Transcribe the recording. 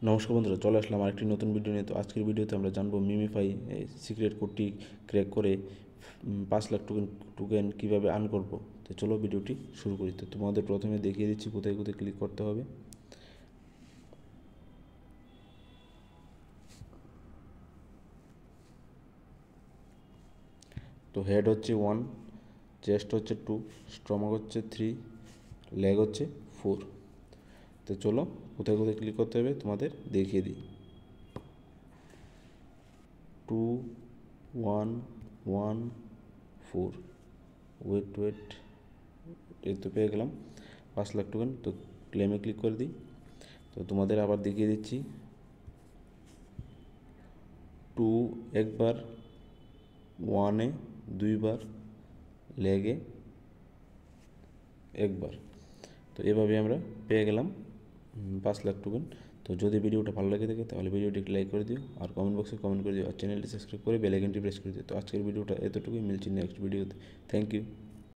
নমস্কার বন্ধুরা, চলে আসলাম আরেকটি নতুন ভিডিও নিয়ে। তো আজকের ভিডিওতে আমরা জানবো মিমিফাই সিক্রেট কোডটি ক্র্যাক করে 5 লাখ টোকেন কীভাবে আর্ন করবো। তো চলো ভিডিওটি শুরু করি। তো তোমাদের প্রথমে দেখিয়ে দিচ্ছি কোথায় কোথায় ক্লিক করতে হবে। তো হেড হচ্ছে 1, চেস্ট হচ্ছে 2, স্টমাক হচ্ছে 3, লেগ হচ্ছে 4। তো চলো কোথায় কোথায় ক্লিক করতে হবে তোমাদের দেখিয়ে দিই। 2, 1, 1, 4, ওয়েট, এই তো পেয়ে গেলাম 5 লাখ টোকেন। তো ক্লেমে ক্লিক করে দিই। তো তোমাদের আবার দেখিয়ে দিচ্ছি। 2 একবার, 1-এ 2বার, লেগে একবার। তো এভাবে আমরা পেয়ে গেলাম 5 লাখ টোকেন। তো যদি ভিডিওটা ভালো লাগে থাকে তাহলে ভিডিওটি লাইক করে দিও, আর কমেন্ট বক্সে কমেন্ট করে দিও, আর চ্যানেলটি সাবস্ক্রাইব করে বেল আইকনটি প্রেস করে দিও। তো আজকের ভিডিওটা এতটুকুই, মিলছি নেক্সট ভিডিওতে। Thank you.